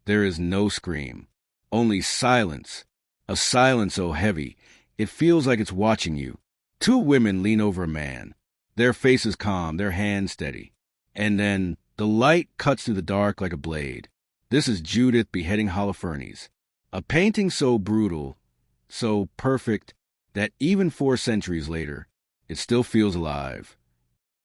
There is no scream, only silence, a silence so heavy it feels like it's watching you. Two women lean over a man, their faces calm, their hands steady. And then the light cuts through the dark like a blade. This is Judith Beheading Holofernes, a painting so brutal, so perfect, that even 4 centuries later, it still feels alive.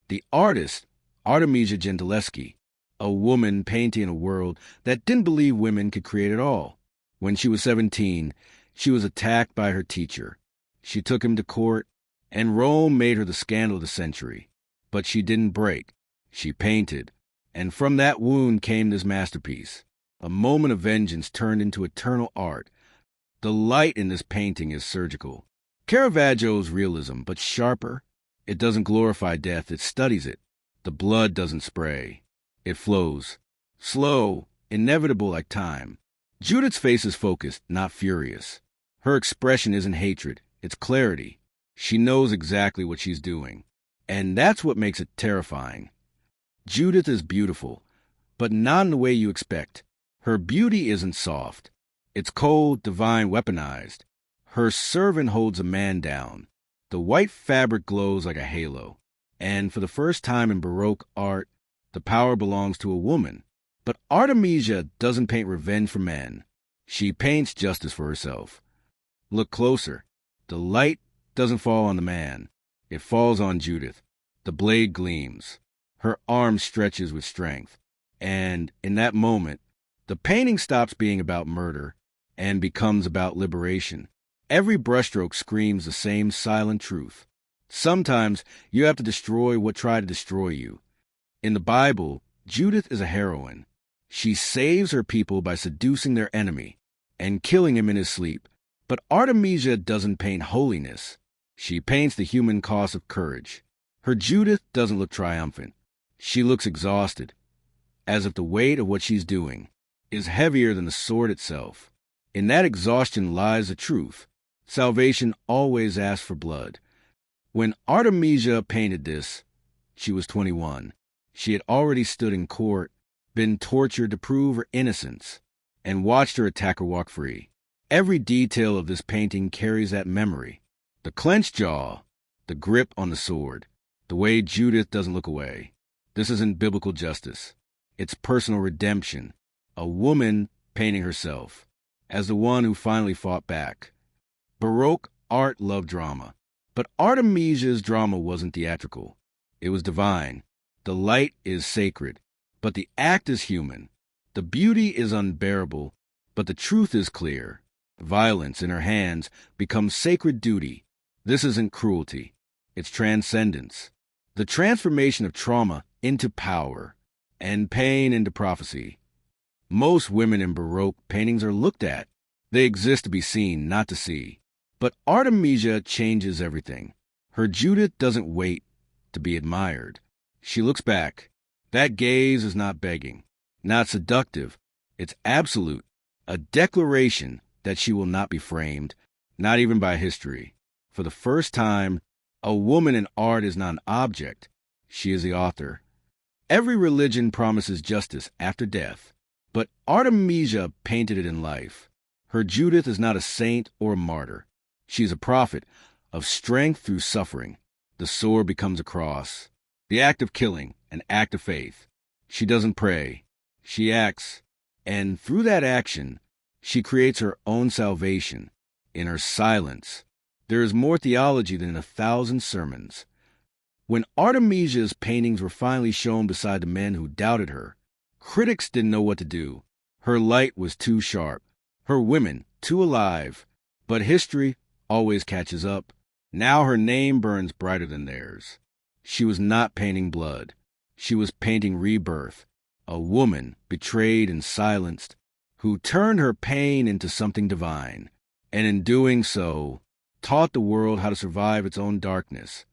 The artist, Artemisia Gentileschi, a woman painting a world that didn't believe women could create at all. When she was 17, she was attacked by her teacher. She took him to court, and Rome made her the scandal of the century. But she didn't break. She painted. And from that wound came this masterpiece, a moment of vengeance turned into eternal art. The light in this painting is surgical. Caravaggio's realism, but sharper. It doesn't glorify death, it studies it. The blood doesn't spray. It flows. Slow, inevitable like time. Judith's face is focused, not furious. Her expression isn't hatred, it's clarity. She knows exactly what she's doing. And that's what makes it terrifying. Judith is beautiful, but not in the way you expect. Her beauty isn't soft. It's cold, divine, weaponized. Her servant holds a man down. The white fabric glows like a halo. And for the first time in Baroque art, the power belongs to a woman. But Artemisia doesn't paint revenge for men. She paints justice for herself. Look closer. The light doesn't fall on the man. It falls on Judith. The blade gleams. Her arm stretches with strength. And in that moment, the painting stops being about murder and becomes about liberation. Every brushstroke screams the same silent truth. Sometimes you have to destroy what tried to destroy you. In the Bible, Judith is a heroine. She saves her people by seducing their enemy and killing him in his sleep. But Artemisia doesn't paint holiness. She paints the human cost of courage. Her Judith doesn't look triumphant. She looks exhausted, as if the weight of what she's doing is heavier than the sword itself. In that exhaustion lies the truth. Salvation always asks for blood. When Artemisia painted this, she was 21. She had already stood in court, been tortured to prove her innocence, and watched her attacker walk free. Every detail of this painting carries that memory. The clenched jaw, the grip on the sword, the way Judith doesn't look away. This isn't biblical justice. It's personal redemption. A woman painting herself as the one who finally fought back. Baroque art loved drama, but Artemisia's drama wasn't theatrical. It was divine. The light is sacred, but the act is human. The beauty is unbearable, but the truth is clear. Violence in her hands becomes sacred duty. This isn't cruelty. It's transcendence. The transformation of trauma into power and pain into prophecy. Most women in Baroque paintings are looked at. They exist to be seen, not to see. But Artemisia changes everything. Her Judith doesn't wait to be admired. She looks back. That gaze is not begging, not seductive. It's absolute, a declaration that she will not be framed, not even by history. For the first time, a woman in art is not an object. She is the author. Every religion promises justice after death, but Artemisia painted it in life. Her Judith is not a saint or a martyr. She is a prophet of strength through suffering. The sword becomes a cross. The act of killing, an act of faith. She doesn't pray. She acts. And through that action, she creates her own salvation. In her silence, there is more theology than 1,000 sermons. When Artemisia's paintings were finally shown beside the men who doubted her, critics didn't know what to do. Her light was too sharp. Her women, too alive. But history always catches up. Now her name burns brighter than theirs. She was not painting blood. She was painting rebirth. A woman, betrayed and silenced, who turned her pain into something divine, and in doing so, taught the world how to survive its own darkness.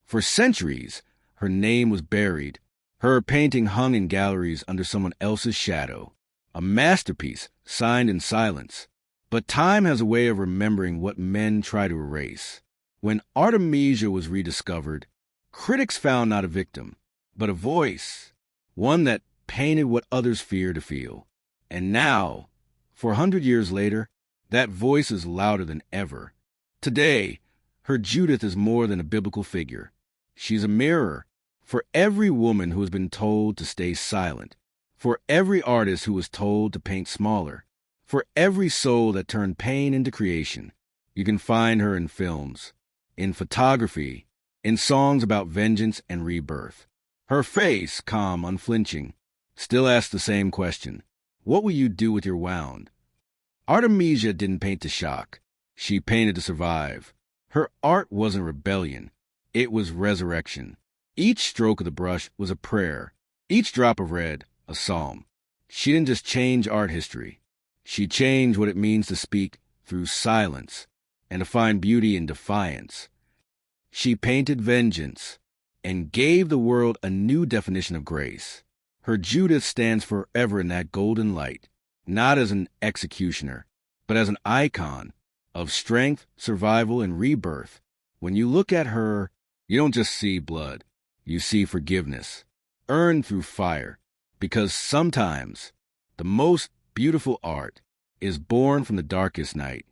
For centuries, her name was buried. Her painting hung in galleries under someone else's shadow. A masterpiece, signed in silence. But time has a way of remembering what men try to erase. When Artemisia was rediscovered, critics found not a victim, but a voice, one that painted what others fear to feel. And now, 400 years later, that voice is louder than ever. Today, her Judith is more than a biblical figure. She's a mirror for every woman who has been told to stay silent, for every artist who was told to paint smaller, for every soul that turned pain into creation. You can find her in films, in photography, in songs about vengeance and rebirth. Her face, calm, unflinching, still asks the same question. What will you do with your wound? Artemisia didn't paint to shock. She painted to survive. Her art wasn't rebellion. It was resurrection. Each stroke of the brush was a prayer. Each drop of red, a psalm. She didn't just change art history. She changed what it means to speak through silence and to find beauty in defiance. She painted vengeance and gave the world a new definition of grace. Her Judith stands forever in that golden light, not as an executioner, but as an icon of strength, survival, and rebirth. When you look at her, you don't just see blood. You see forgiveness, earned through fire, because sometimes the most beautiful art is born from the darkest night.